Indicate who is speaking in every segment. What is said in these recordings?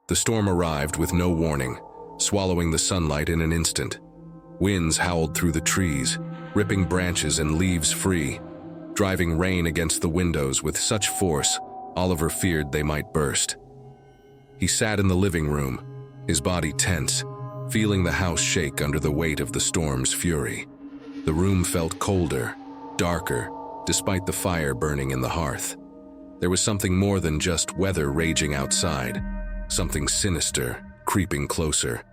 Speaker 1: The storm arrived with no warning, swallowing the sunlight in an instant. Winds howled through the trees, ripping branches and leaves free, driving rain against the windows with such force Oliver feared they might burst. He sat in the living room, his body tense, feeling the house shake under the weight of the storm's fury. The room felt colder, darker, despite the fire burning in the hearth. There was something more than just weather raging outside, something sinister, creeping closer.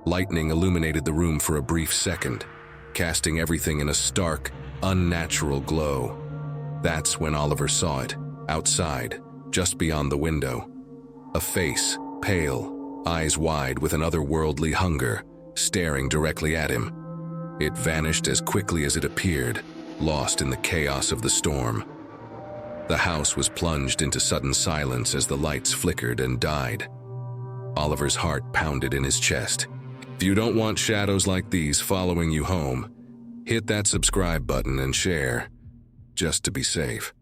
Speaker 1: Lightning illuminated the room for a brief second, casting everything in a stark, unnatural glow. That's when Oliver saw it, outside, just beyond the window. A face, pale, eyes wide with an otherworldly hunger, staring directly at him. It vanished as quickly as it appeared, lost in the chaos of the storm. The house was plunged into sudden silence as the lights flickered and died. Oliver's heart pounded in his chest. If you don't want shadows like these following you home, hit that subscribe button and share, just to be safe.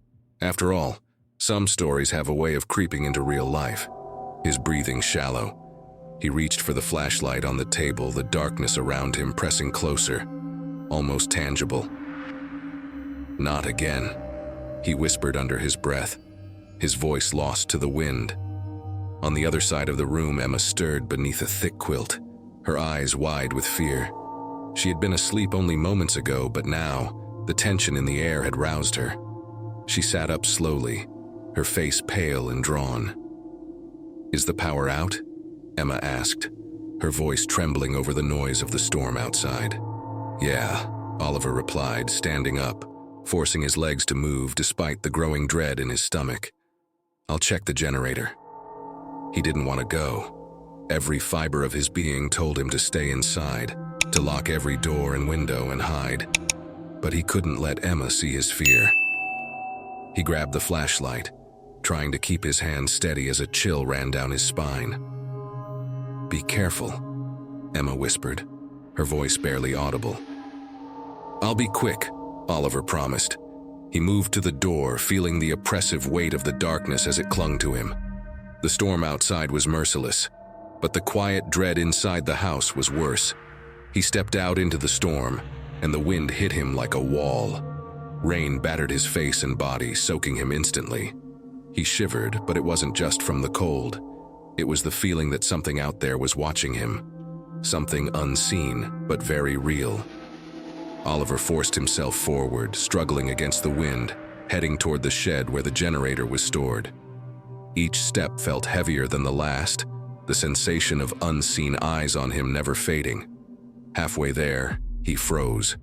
Speaker 1: After all, some stories have a way of creeping into real life. His breathing shallow. He reached for the flashlight on the table, the darkness around him pressing closer, almost tangible. Not again, he whispered under his breath, his voice lost to the wind. On the other side of the room, Emma stirred beneath a thick quilt, her eyes wide with fear. She had been asleep only moments ago, but now, the tension in the air had roused her. She sat up slowly, her face pale and drawn. "Is the power out?" Emma asked, her voice trembling over the noise of the storm outside. "Yeah," Oliver replied, standing up, forcing his legs to move despite the growing dread in his stomach. "I'll check the generator." He didn't want to go. Every fiber of his being told him to stay inside, to lock every door and window and hide. But he couldn't let Emma see his fear. He grabbed the flashlight, trying to keep his hand steady as a chill ran down his spine. "Be careful," Emma whispered, her voice barely audible. "I'll be quick," Oliver promised. He moved to the door, feeling the oppressive weight of the darkness as it clung to him. The storm outside was merciless, but the quiet dread inside the house was worse. He stepped out into the storm, and the wind hit him like a wall. Rain battered his face and body, soaking him instantly. He shivered, but it wasn't just from the cold. It was the feeling that something out there was watching him. Something unseen, but very real. Oliver forced himself forward, struggling against the wind, heading toward the shed where the generator was stored. Each step felt heavier than the last, the sensation of unseen eyes on him never fading. Halfway there, he froze.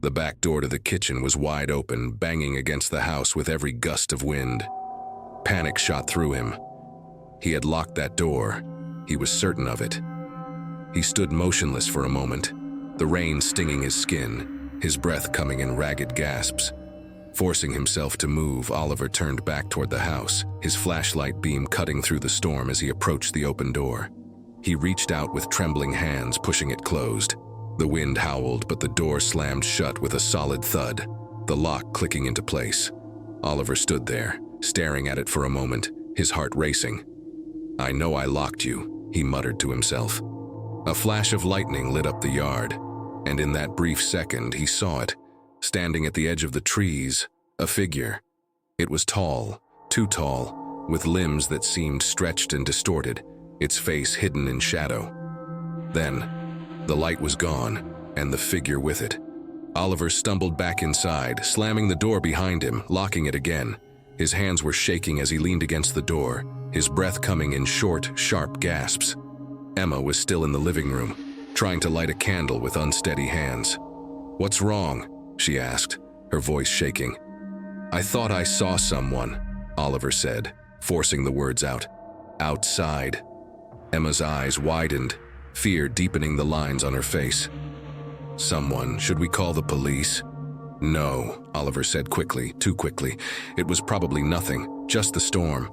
Speaker 1: The back door to the kitchen was wide open, banging against the house with every gust of wind. Panic shot through him. He had locked that door. He was certain of it. He stood motionless for a moment, the rain stinging his skin, his breath coming in ragged gasps. Forcing himself to move, Oliver turned back toward the house, his flashlight beam cutting through the storm as he approached the open door. He reached out with trembling hands, pushing it closed. The wind howled, but the door slammed shut with a solid thud, the lock clicking into place. Oliver stood there, staring at it for a moment, his heart racing. "I know I locked you," he muttered to himself. A flash of lightning lit up the yard, and in that brief second he saw it, standing at the edge of the trees, a figure. It was tall, too tall, with limbs that seemed stretched and distorted, its face hidden in shadow. Then, the light was gone, and the figure with it. Oliver stumbled back inside, slamming the door behind him, locking it again. His hands were shaking as he leaned against the door, his breath coming in short, sharp gasps. Emma was still in the living room, trying to light a candle with unsteady hands. "What's wrong?" she asked, her voice shaking. "I thought I saw someone," Oliver said, forcing the words out. "Outside." Emma's eyes widened, fear deepening the lines on her face. "Someone? Should we call the police?" "No," Oliver said quickly, too quickly. It was probably nothing, just the storm.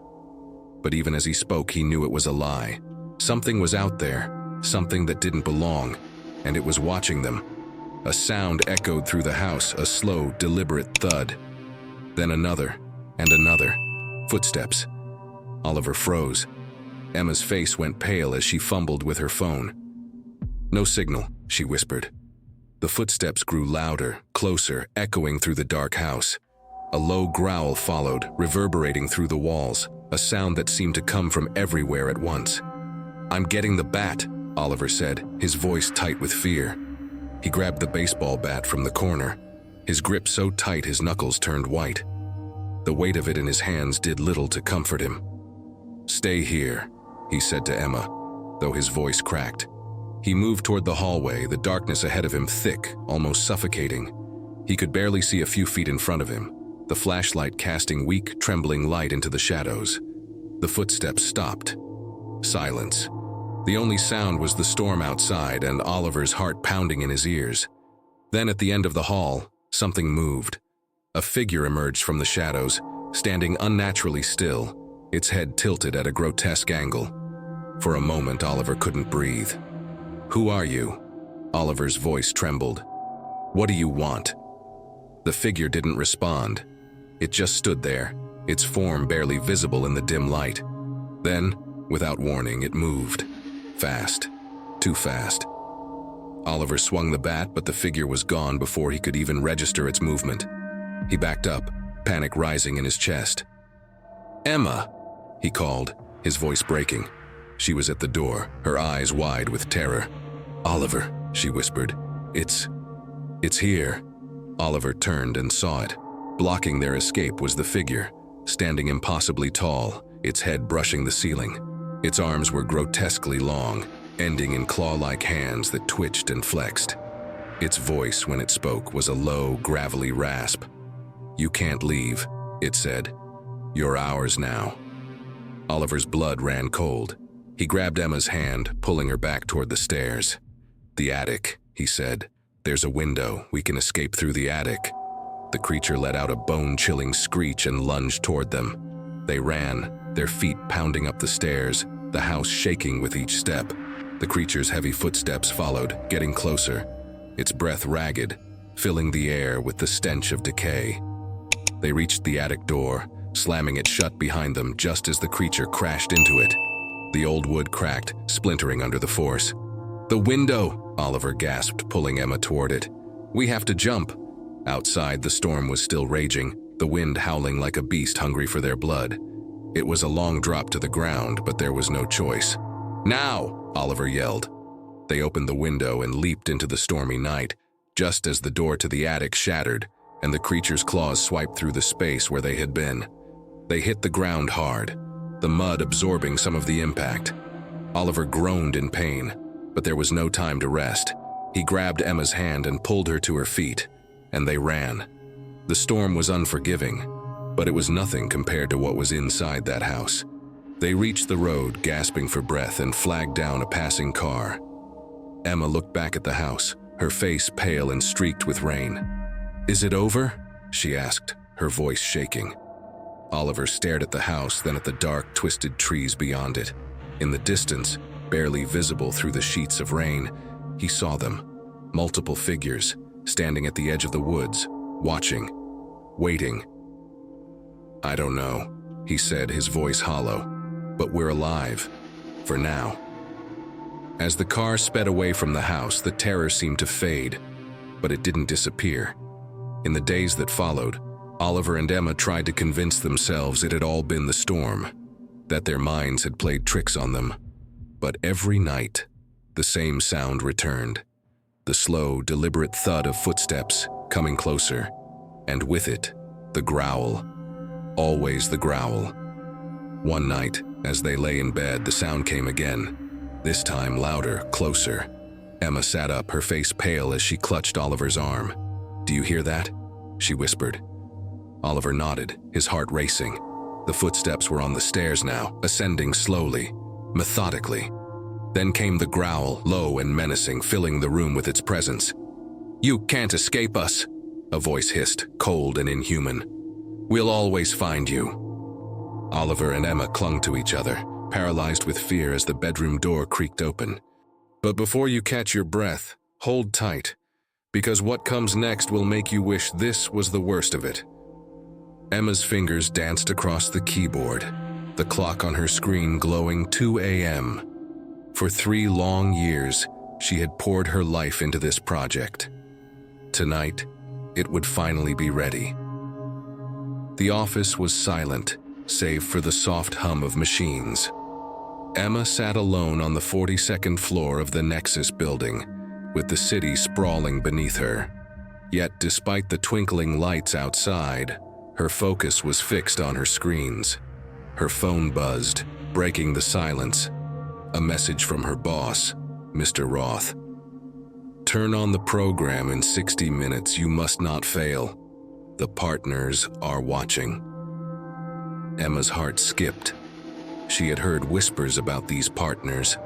Speaker 1: But even as he spoke, he knew it was a lie. Something was out there, something that didn't belong, and it was watching them. A sound echoed through the house, a slow, deliberate thud. Then another, and another. Footsteps. Oliver froze. Emma's face went pale as she fumbled with her phone. "No signal," she whispered. The footsteps grew louder, closer, echoing through the dark house. A low growl followed, reverberating through the walls, a sound that seemed to come from everywhere at once. "I'm getting the bat," Oliver said, his voice tight with fear. He grabbed the baseball bat from the corner, his grip so tight his knuckles turned white. The weight of it in his hands did little to comfort him. "Stay here," he said to Emma, though his voice cracked. He moved toward the hallway, the darkness ahead of him thick, almost suffocating. He could barely see a few feet in front of him, the flashlight casting weak, trembling light into the shadows. The footsteps stopped. Silence. The only sound was the storm outside and Oliver's heart pounding in his ears. Then at the end of the hall, something moved. A figure emerged from the shadows, standing unnaturally still, its head tilted at a grotesque angle. For a moment, Oliver couldn't breathe. "Who are you?" Oliver's voice trembled. "What do you want?" The figure didn't respond. It just stood there, its form barely visible in the dim light. Then, without warning, it moved. Fast. Too fast. Oliver swung the bat, but the figure was gone before he could even register its movement. He backed up, panic rising in his chest. "Emma!" he called, his voice breaking. She was at the door, her eyes wide with terror. "Oliver," she whispered. It's here." Oliver turned and saw it. Blocking their escape was the figure, standing impossibly tall, its head brushing the ceiling. Its arms were grotesquely long, ending in claw-like hands that twitched and flexed. Its voice, when it spoke, was a low, gravelly rasp. "You can't leave," it said. "You're ours now." Oliver's blood ran cold. He grabbed Emma's hand, pulling her back toward the stairs. "The attic," he said. "There's a window. We can escape through the attic." The creature let out a bone-chilling screech and lunged toward them. They ran, their feet pounding up the stairs, the house shaking with each step. The creature's heavy footsteps followed, getting closer, its breath ragged, filling the air with the stench of decay. They reached the attic door, slamming it shut behind them just as the creature crashed into it. The old wood cracked, splintering under the force. "The window!" Oliver gasped, pulling Emma toward it. "We have to jump." Outside, the storm was still raging, the wind howling like a beast hungry for their blood. It was a long drop to the ground, but there was no choice. "Now!" Oliver yelled. They opened the window and leaped into the stormy night, just as the door to the attic shattered, and the creature's claws swiped through the space where they had been. They hit the ground hard, the mud absorbing some of the impact. Oliver groaned in pain, but there was no time to rest. He grabbed Emma's hand and pulled her to her feet, and they ran. The storm was unforgiving, but it was nothing compared to what was inside that house. They reached the road, gasping for breath, and flagged down a passing car. Emma looked back at the house, her face pale and streaked with rain. "Is it over?" she asked, her voice shaking. Oliver stared at the house, then at the dark, twisted trees beyond it. In the distance, barely visible through the sheets of rain, he saw them, multiple figures, standing at the edge of the woods, watching, waiting. "I don't know," he said, his voice hollow, "but we're alive, for now." As the car sped away from the house, the terror seemed to fade, but it didn't disappear. In the days that followed, Oliver and Emma tried to convince themselves it had all been the storm, that their minds had played tricks on them. But every night, the same sound returned. The slow, deliberate thud of footsteps coming closer, and with it, the growl. Always the growl. One night, as they lay in bed, the sound came again, this time louder, closer. Emma sat up, her face pale as she clutched Oliver's arm. "Do you hear that?" she whispered. Oliver nodded, his heart racing. The footsteps were on the stairs now, ascending slowly, methodically. Then came the growl, low and menacing, filling the room with its presence. "You can't escape us," a voice hissed, cold and inhuman. "We'll always find you." Oliver and Emma clung to each other, paralyzed with fear as the bedroom door creaked open. But before you catch your breath, hold tight, because what comes next will make you wish this was the worst of it. Emma's fingers danced across the keyboard. the clock on her screen glowing 2 a.m. For 3 long years, she had poured her life into this project. Tonight, it would finally be ready. The office was silent, save for the soft hum of machines. Emma sat alone on the 42nd floor of the Nexus building, with the city sprawling beneath her. Yet, despite the twinkling lights outside, her focus was fixed on her screens. Her phone buzzed, breaking the silence. A message from her boss, Mr. Roth. "Turn on the program in 60 minutes. You must not fail. The partners are watching." Emma's heart skipped. She had heard whispers about these partners,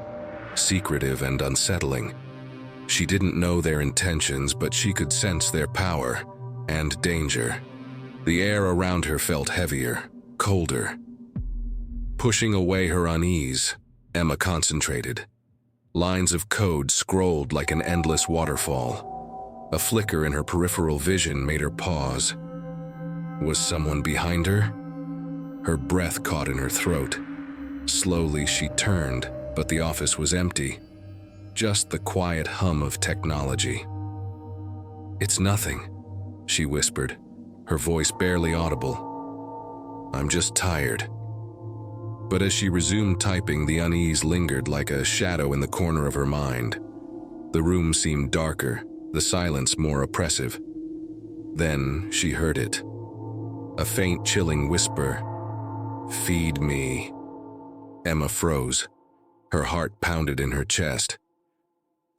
Speaker 1: secretive and unsettling. She didn't know their intentions, but she could sense their power and danger. The air around her felt heavier, colder. Pushing away her unease, Emma concentrated. Lines of code scrolled like an endless waterfall. A flicker in her peripheral vision made her pause. Was someone behind her? Her breath caught in her throat. Slowly she turned, but the office was empty. Just the quiet hum of technology. "It's nothing," she whispered, her voice barely audible. "I'm just tired." But as she resumed typing, the unease lingered like a shadow in the corner of her mind. The room seemed darker, the silence more oppressive. Then she heard it. A faint, chilling whisper. "Feed me." Emma froze. Her heart pounded in her chest.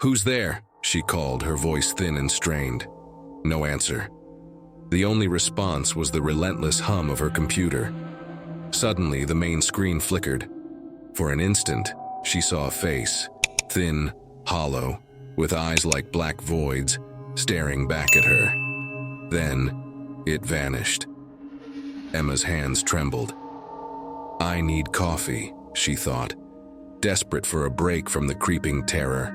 Speaker 1: "Who's there?" she called, her voice thin and strained. No answer. The only response was the relentless hum of her computer. Suddenly, the main screen flickered. For an instant, she saw a face, thin, hollow, with eyes like black voids, staring back at her. Then, it vanished. Emma's hands trembled. "I need coffee," she thought, desperate for a break from the creeping terror.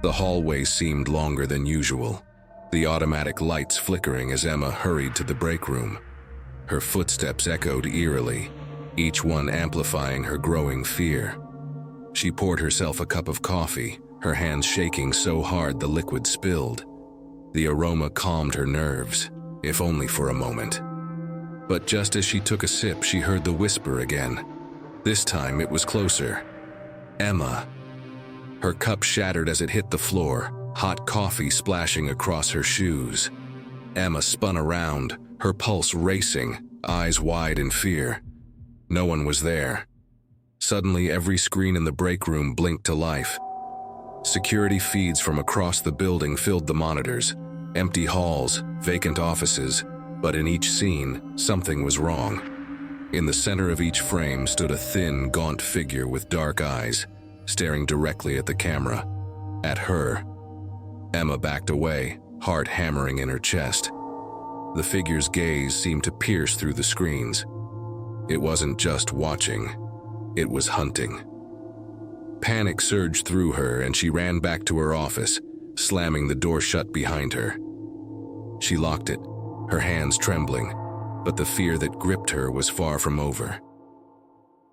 Speaker 1: The hallway seemed longer than usual, the automatic lights flickering as Emma hurried to the break room. Her footsteps echoed eerily, each one amplifying her growing fear. She poured herself a cup of coffee, her hands shaking so hard the liquid spilled. The aroma calmed her nerves, if only for a moment. But just as she took a sip, she heard the whisper again. This time it was closer. "Emma." Her cup shattered as it hit the floor, hot coffee splashing across her shoes. Emma spun around, her pulse racing, eyes wide in fear. No one was there. Suddenly, every screen in the break room blinked to life. Security feeds from across the building filled the monitors. Empty halls, vacant offices, but in each scene, something was wrong. In the center of each frame stood a thin, gaunt figure with dark eyes, staring directly at the camera. At her. Emma backed away, heart hammering in her chest. The figure's gaze seemed to pierce through the screens. It wasn't just watching, it was hunting. Panic surged through her and she ran back to her office, slamming the door shut behind her. She locked it, her hands trembling, but the fear that gripped her was far from over.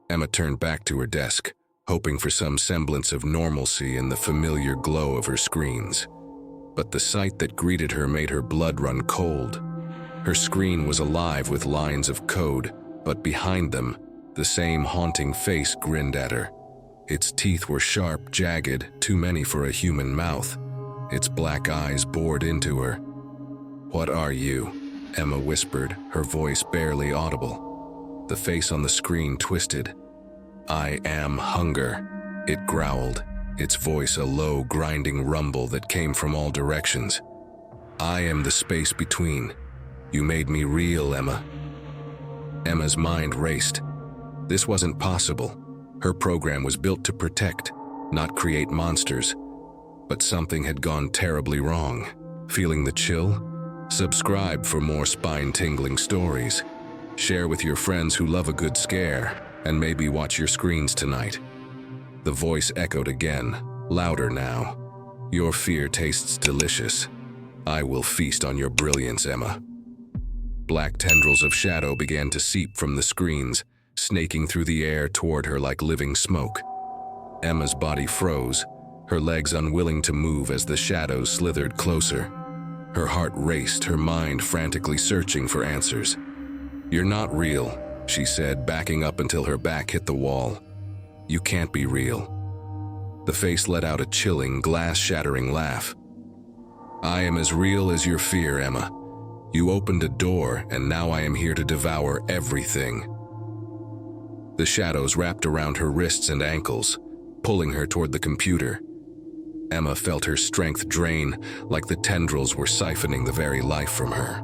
Speaker 1: Emma turned back to her desk, hoping for some semblance of normalcy in the familiar glow of her screens. But the sight that greeted her made her blood run cold. Her screen was alive with lines of code, but behind them, the same haunting face grinned at her. Its teeth were sharp, jagged, too many for a human mouth. Its black eyes bored into her. "What are you?" Emma whispered, her voice barely audible. The face on the screen twisted. "I am hunger," it growled, its voice a low, grinding rumble that came from all directions. "I am the space between. You made me real, Emma." Emma's mind raced. This wasn't possible. Her program was built to protect, not create monsters. But something had gone terribly wrong. Feeling the chill? Subscribe for more spine-tingling stories. Share with your friends who love a good scare, and maybe watch your screens tonight. The voice echoed again, louder now. "Your fear tastes delicious. I will feast on your brilliance, Emma." Black tendrils of shadow began to seep from the screens, snaking through the air toward her like living smoke. Emma's body froze, her legs unwilling to move as the shadows slithered closer. Her heart raced, her mind frantically searching for answers. "You're not real," she said, backing up until her back hit the wall. "You can't be real." The face let out a chilling, glass-shattering laugh. "I am as real as your fear, Emma. You opened a door, and now I am here to devour everything." The shadows wrapped around her wrists and ankles, pulling her toward the computer. Emma felt her strength drain, like the tendrils were siphoning the very life from her.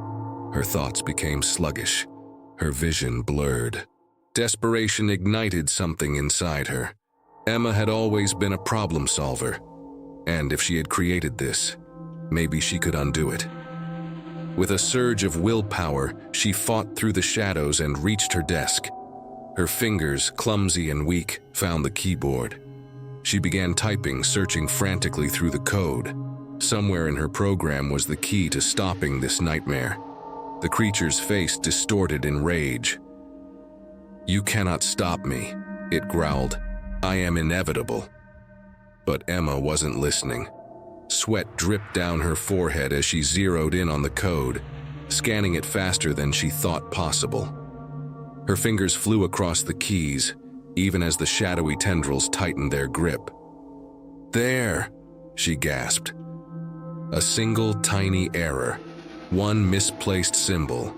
Speaker 1: Her thoughts became sluggish, her vision blurred. Desperation ignited something inside her. Emma had always been a problem solver, and if she had created this, maybe she could undo it. With a surge of willpower, she fought through the shadows and reached her desk. Her fingers, clumsy and weak, found the keyboard. She began typing, searching frantically through the code. Somewhere in her program was the key to stopping this nightmare. The creature's face distorted in rage. "You cannot stop me," it growled. "I am inevitable." But Emma wasn't listening. Sweat dripped down her forehead as she zeroed in on the code, scanning it faster than she thought possible. Her fingers flew across the keys, even as the shadowy tendrils tightened their grip. "There," she gasped. A single tiny error, one misplaced symbol.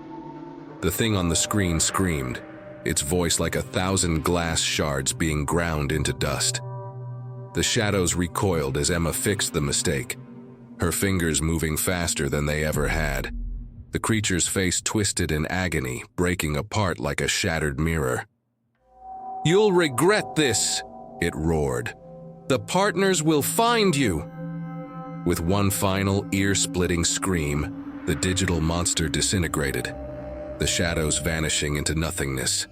Speaker 1: The thing on the screen screamed, its voice like 1,000 glass shards being ground into dust. The shadows recoiled as Emma fixed the mistake, her fingers moving faster than they ever had. The creature's face twisted in agony, breaking apart like a shattered mirror. "You'll regret this," it roared. "The partners will find you." With one final ear-splitting scream, the digital monster disintegrated, the shadows vanishing into nothingness.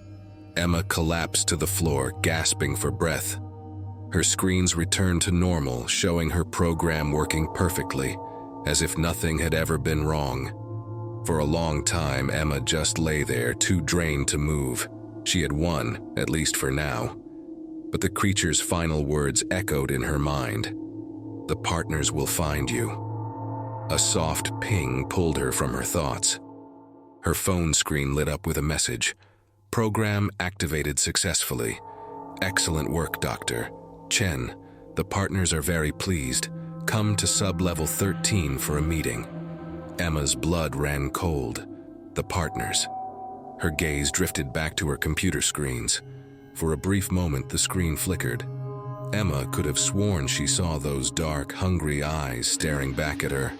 Speaker 1: Emma collapsed to the floor, gasping for breath. Her screens returned to normal, showing her program working perfectly, as if nothing had ever been wrong. For a long time, Emma just lay there, too drained to move. She had won, at least for now. But the creature's final words echoed in her mind. "The partners will find you." A soft ping pulled her from her thoughts. Her phone screen lit up with a message. "Program activated successfully. Excellent work, Doctor. Chen, the partners are very pleased. Come to sub-level 13 for a meeting." Emma's blood ran cold. The partners. Her gaze drifted back to her computer screens. For a brief moment, the screen flickered. Emma could have sworn she saw those dark, hungry eyes staring back at her.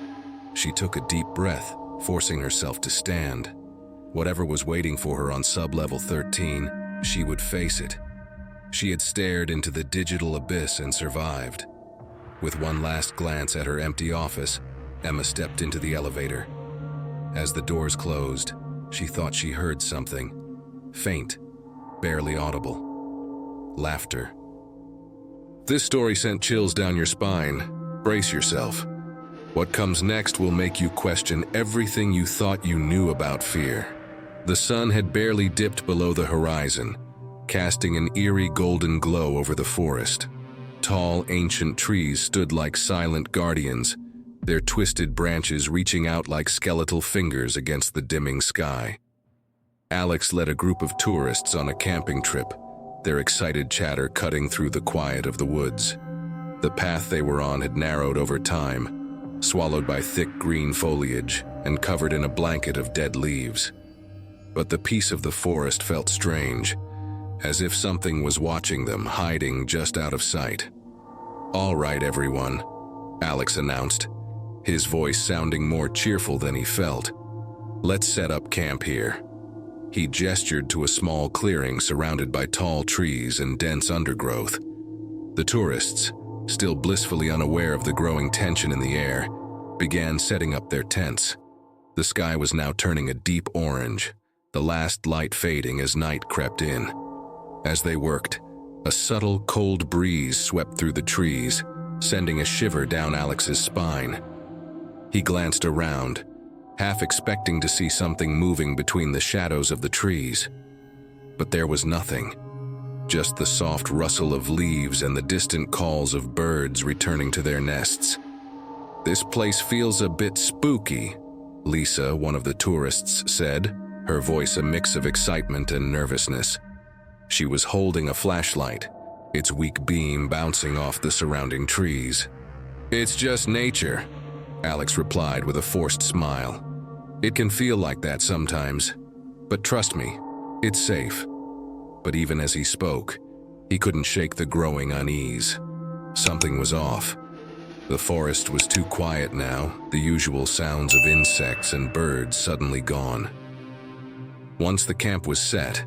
Speaker 1: She took a deep breath, forcing herself to stand. Whatever was waiting for her on sub-level 13, she would face it. She had stared into the digital abyss and survived. With one last glance at her empty office, Emma stepped into the elevator. As the doors closed, she thought she heard something. Faint, barely audible. Laughter. This story sent chills down your spine. Brace yourself. What comes next will make you question everything you thought you knew about fear. The sun had barely dipped below the horizon, casting an eerie golden glow over the forest. Tall, ancient trees stood like silent guardians, their twisted branches reaching out like skeletal fingers against the dimming sky. Alex led a group of tourists on a camping trip, their excited chatter cutting through the quiet of the woods. The path they were on had narrowed over time, swallowed by thick green foliage and covered in a blanket of dead leaves. But the peace of the forest felt strange, as if something was watching them, hiding just out of sight. "All right, everyone," Alex announced, his voice sounding more cheerful than he felt. "Let's set up camp here." He gestured to a small clearing surrounded by tall trees and dense undergrowth. The tourists, still blissfully unaware of the growing tension in the air, began setting up their tents. The sky was now turning a deep orange, the last light fading as night crept in. As they worked, a subtle, cold breeze swept through the trees, sending a shiver down Alex's spine. He glanced around, half expecting to see something moving between the shadows of the trees. but there was nothing. Just the soft rustle of leaves and the distant calls of birds returning to their nests. "This place feels a bit spooky," Lisa, one of the tourists, said, her voice a mix of excitement and nervousness. She was holding a flashlight, its weak beam bouncing off the surrounding trees. "It's just nature," Alex replied with a forced smile. "It can feel like that sometimes, but trust me, it's safe." But even as he spoke, he couldn't shake the growing unease. Something was off. The forest was too quiet now, the usual sounds of insects and birds suddenly gone. Once the camp was set,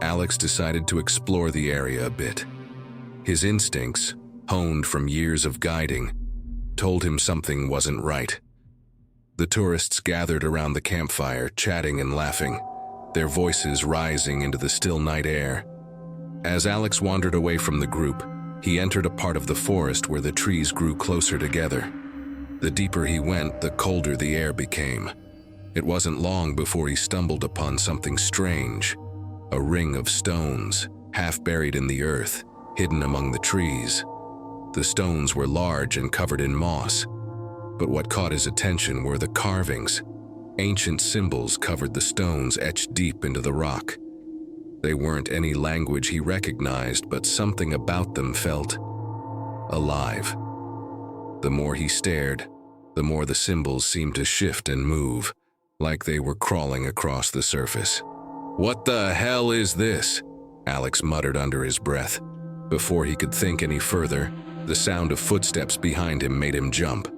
Speaker 1: Alex decided to explore the area a bit. His instincts, honed from years of guiding, told him something wasn't right. The tourists gathered around the campfire, chatting and laughing, their voices rising into the still night air. As Alex wandered away from the group, he entered a part of the forest where the trees grew closer together. The deeper he went, the colder the air became. It wasn't long before he stumbled upon something strange, a ring of stones, half buried in the earth, hidden among the trees. The stones were large and covered in moss, but what caught his attention were the carvings. Ancient symbols covered the stones etched deep into the rock. They weren't any language he recognized, but something about them felt alive. The more he stared, the more the symbols seemed to shift and move, like they were crawling across the surface. "What the hell is this?" Alex muttered under his breath. Before he could think any further, the sound of footsteps behind him made him jump.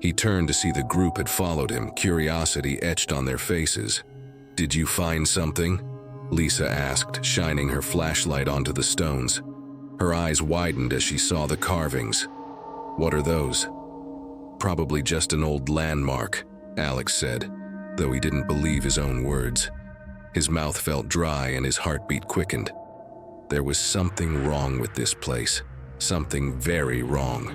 Speaker 1: He turned to see the group had followed him, curiosity etched on their faces. "Did you find something?" Lisa asked, shining her flashlight onto the stones. Her eyes widened as she saw the carvings. "What are those?" "Probably just an old landmark," Alex said, though he didn't believe his own words. His mouth felt dry and his heartbeat quickened. There was something wrong with this place, something very wrong.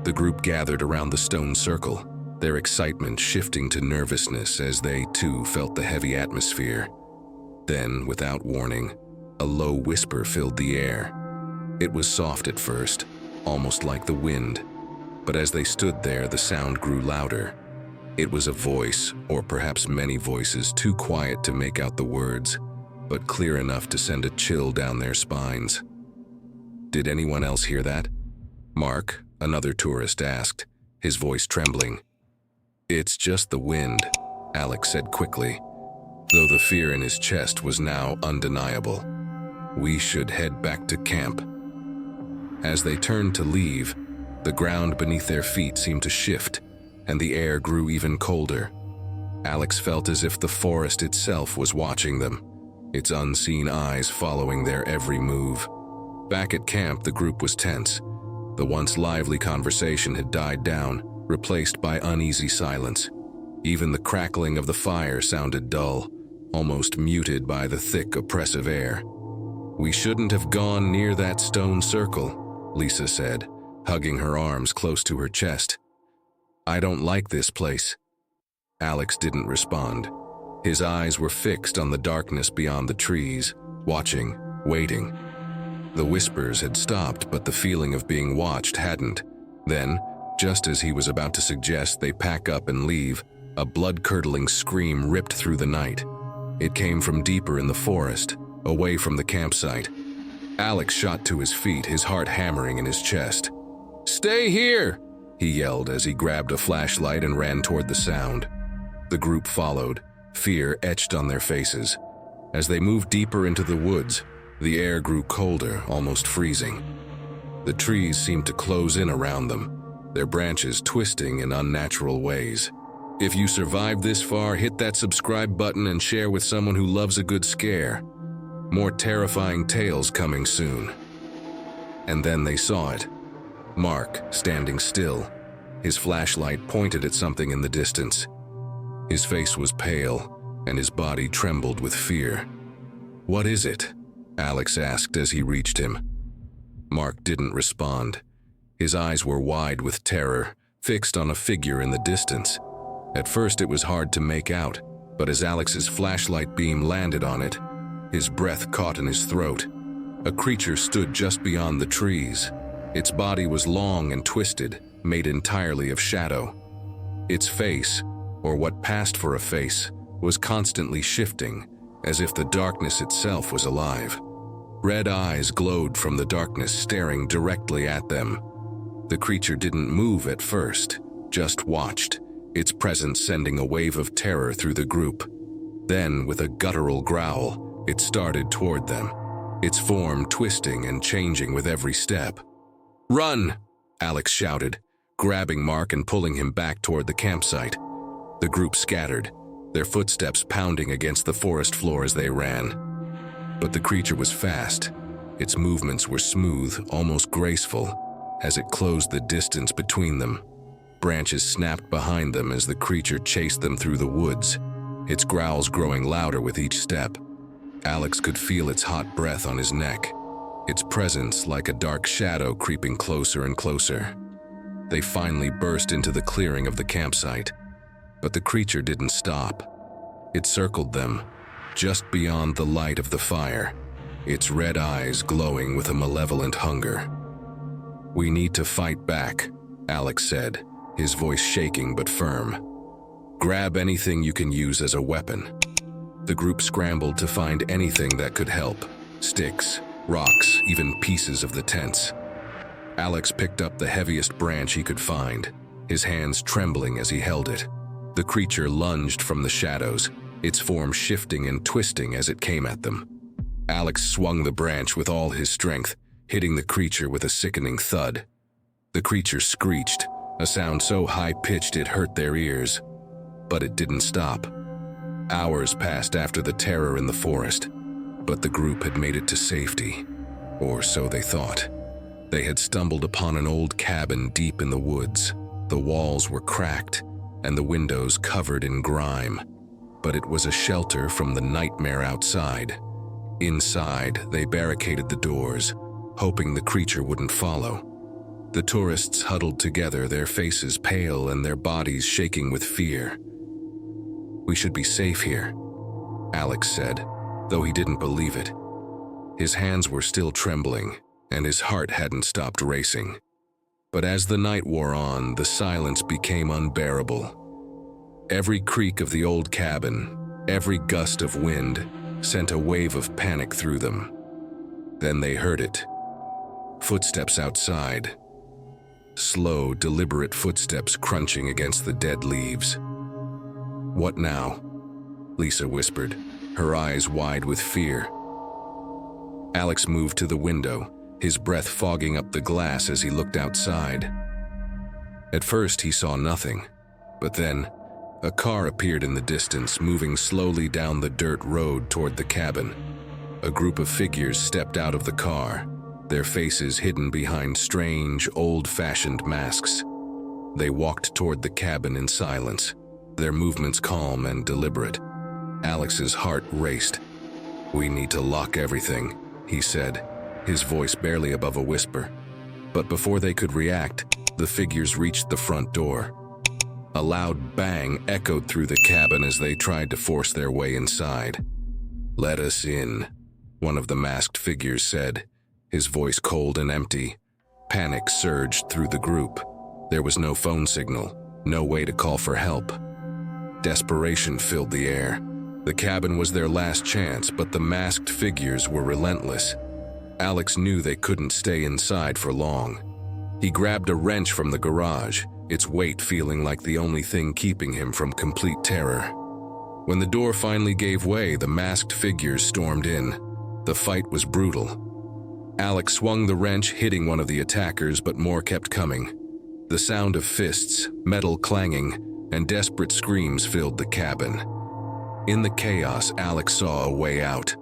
Speaker 1: The group gathered around the stone circle, their excitement shifting to nervousness as they, too, felt the heavy atmosphere. Then, without warning, a low whisper filled the air. It was soft at first, almost like the wind, but as they stood there, the sound grew louder. It was a voice, or perhaps many voices, too quiet to make out the words, but clear enough to send a chill down their spines. "Did anyone else hear that?" Mark, another tourist, asked, his voice trembling. "It's just the wind," Alex said quickly, though the fear in his chest was now undeniable. "We should head back to camp." As they turned to leave, the ground beneath their feet seemed to shift, and the air grew even colder. Alex felt as if the forest itself was watching them, its unseen eyes following their every move. Back at camp, the group was tense. The once lively conversation had died down, replaced by uneasy silence. Even the crackling of the fire sounded dull, almost muted by the thick, oppressive air. "We shouldn't have gone near that stone circle," Lisa said, hugging her arms close to her chest. "I don't like this place." Alex didn't respond. His eyes were fixed on the darkness beyond the trees, watching, waiting. The whispers had stopped, but the feeling of being watched hadn't. Then, just as he was about to suggest they pack up and leave, a blood-curdling scream ripped through the night. It came from deeper in the forest, away from the campsite. Alex shot to his feet, his heart hammering in his chest. "Stay here!" he yelled as he grabbed a flashlight and ran toward the sound. The group followed, fear etched on their faces. As they moved deeper into the woods, the air grew colder, almost freezing. The trees seemed to close in around them, their branches twisting in unnatural ways. If you survived this far, hit that subscribe button and share with someone who loves a good scare. More terrifying tales coming soon. And then they saw it. Mark, standing still, his flashlight pointed at something in the distance. His face was pale, and his body trembled with fear. "What is it?" Alex asked as he reached him. Mark didn't respond. His eyes were wide with terror, fixed on a figure in the distance. At first it was hard to make out, but as Alex's flashlight beam landed on it, his breath caught in his throat. A creature stood just beyond the trees. Its body was long and twisted, made entirely of shadow. Its face, or what passed for a face, was constantly shifting, as if the darkness itself was alive. Red eyes glowed from the darkness, staring directly at them. The creature didn't move at first, just watched, its presence sending a wave of terror through the group. Then, with a guttural growl, it started toward them, its form twisting and changing with every step. "Run!" Alex shouted, grabbing Mark and pulling him back toward the campsite. The group scattered, their footsteps pounding against the forest floor as they ran. But the creature was fast. Its movements were smooth, almost graceful, as it closed the distance between them. Branches snapped behind them as the creature chased them through the woods, its growls growing louder with each step. Alex could feel its hot breath on his neck, its presence like a dark shadow creeping closer and closer. They finally burst into the clearing of the campsite, but the creature didn't stop. It circled them, just beyond the light of the fire, its red eyes glowing with a malevolent hunger. "We need to fight back," Alex said, his voice shaking but firm. "Grab anything you can use as a weapon." The group scrambled to find anything that could help: sticks, rocks, even pieces of the tents. Alex picked up the heaviest branch he could find, his hands trembling as he held it. The creature lunged from the shadows, its form shifting and twisting as it came at them. Alex swung the branch with all his strength, hitting the creature with a sickening thud. The creature screeched, a sound so high-pitched it hurt their ears. But it didn't stop. Hours passed after the terror in the forest, but the group had made it to safety, or so they thought. They had stumbled upon an old cabin deep in the woods. The walls were cracked, and the windows covered in grime, but it was a shelter from the nightmare outside. Inside, they barricaded the doors, hoping the creature wouldn't follow. The tourists huddled together, their faces pale and their bodies shaking with fear. "We should be safe here," Alex said, though he didn't believe it. His hands were still trembling, and his heart hadn't stopped racing. But as the night wore on, the silence became unbearable. Every creak of the old cabin, every gust of wind, sent a wave of panic through them. Then they heard it. Footsteps outside. Slow, deliberate footsteps crunching against the dead leaves. "What now?" Lisa whispered, her eyes wide with fear. Alex moved to the window, his breath fogging up the glass as he looked outside. At first he saw nothing, but then a car appeared in the distance, moving slowly down the dirt road toward the cabin. A group of figures stepped out of the car, their faces hidden behind strange, old-fashioned masks. They walked toward the cabin in silence, their movements calm and deliberate. Alex's heart raced. "We need to lock everything," he said, his voice barely above a whisper. But before they could react, the figures reached the front door. A loud bang echoed through the cabin as they tried to force their way inside. "Let us in," one of the masked figures said, his voice cold and empty. Panic surged through the group. There was no phone signal, no way to call for help. Desperation filled the air. The cabin was their last chance, but the masked figures were relentless. Alex knew they couldn't stay inside for long. He grabbed a wrench from the garage, its weight feeling like the only thing keeping him from complete terror. When the door finally gave way, the masked figures stormed in. The fight was brutal. Alex swung the wrench, hitting one of the attackers, but more kept coming. The sound of fists, metal clanging, and desperate screams filled the cabin. In the chaos, Alex saw a way out.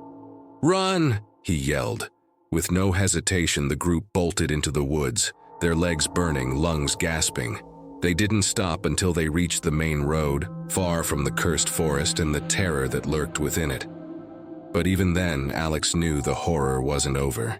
Speaker 1: "Run!" he yelled. With no hesitation, the group bolted into the woods, their legs burning, lungs gasping. They didn't stop until they reached the main road, far from the cursed forest and the terror that lurked within it. But even then, Alex knew the horror wasn't over.